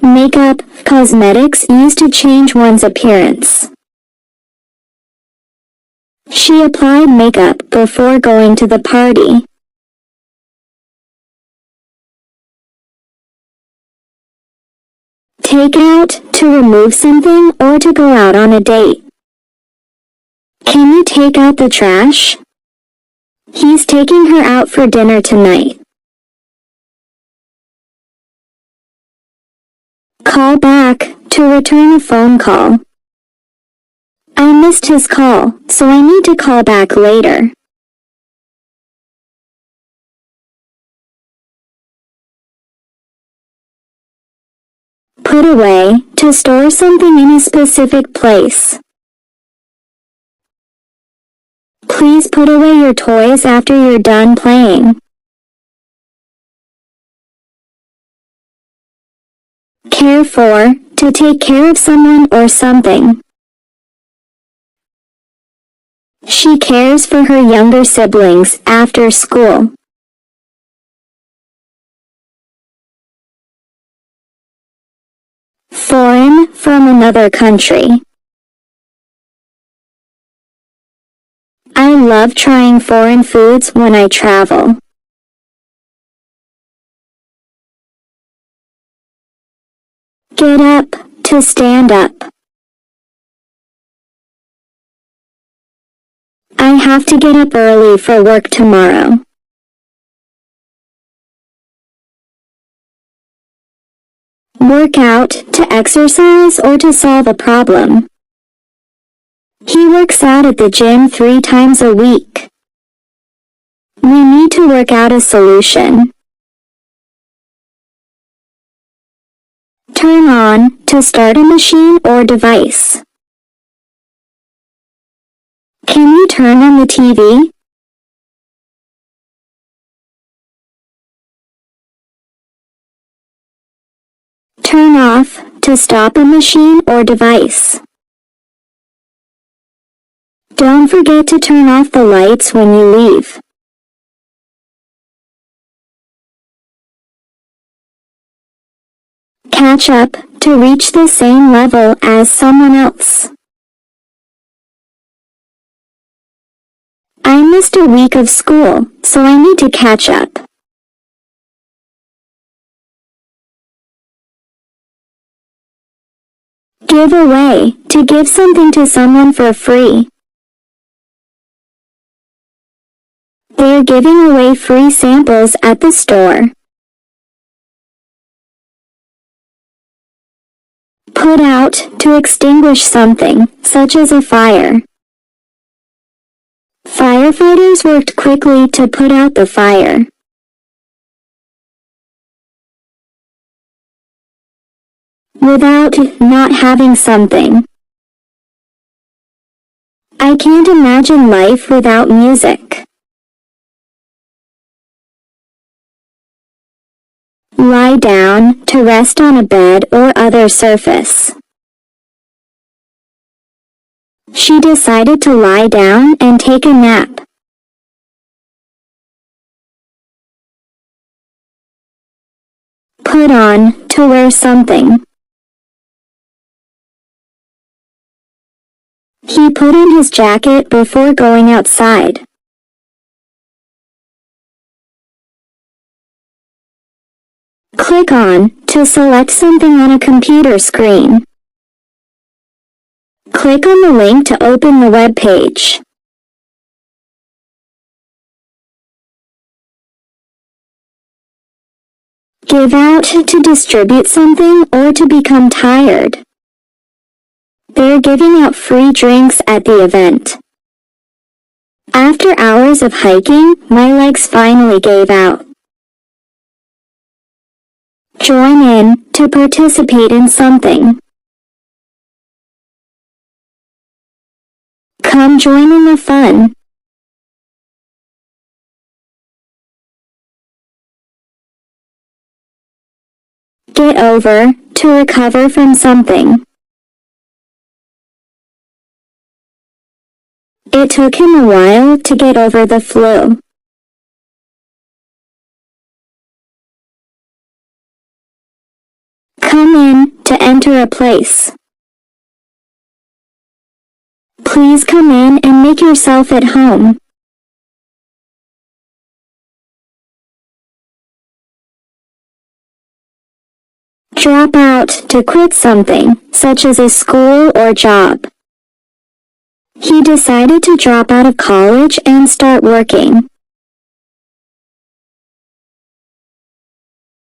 Makeup, cosmetics used to change one's appearance. She applied makeup before going to the party. Take out, to remove something or to go out on a date. Can you take out the trash? He's taking her out for dinner tonight. Call back, to return a phone call. I missed his call, so I need to call back later. Put away, to store something in a specific place. Please put away your toys after you're done playing. Care for, to take care of someone or something. She cares for her younger siblings after school. Foreign, from another country. I love trying foreign foods when I travel. Get up, to stand up. I have to get up early for work tomorrow. Work out, to exercise or to solve a problem. He works out at the gym 3 times a week. We need to work out a solution. Turn on, to start a machine or device. Can you turn on the TV? Turn off, to stop a machine or device. Don't forget to turn off the lights when you leave. Catch up, to reach the same level as someone else. I missed a week of school, so I need to catch up. Give away, to give something to someone for free. They're giving away free samples at the store. Put out, to extinguish something, such as a fire. Firefighters worked quickly to put out the fire. Without, not having something. I can't imagine life without music. Lie down, to rest on a bed or other surface. She decided to lie down and take a nap. Put on, to wear something. He put on his jacket before going outside. Click on, to select something on a computer screen. Click on the link to open the web page. Give out, to distribute something or to become tired. They're giving out free drinks at the event. After hours of hiking, my legs finally gave out. Join in, to participate in something. Come join in the fun. Get over, to recover from something. It took him a while to get over the flu. Come in, to enter a place. Please come in and make yourself at home. Drop out, to quit something, such as a school or job. He decided to drop out of college and start working.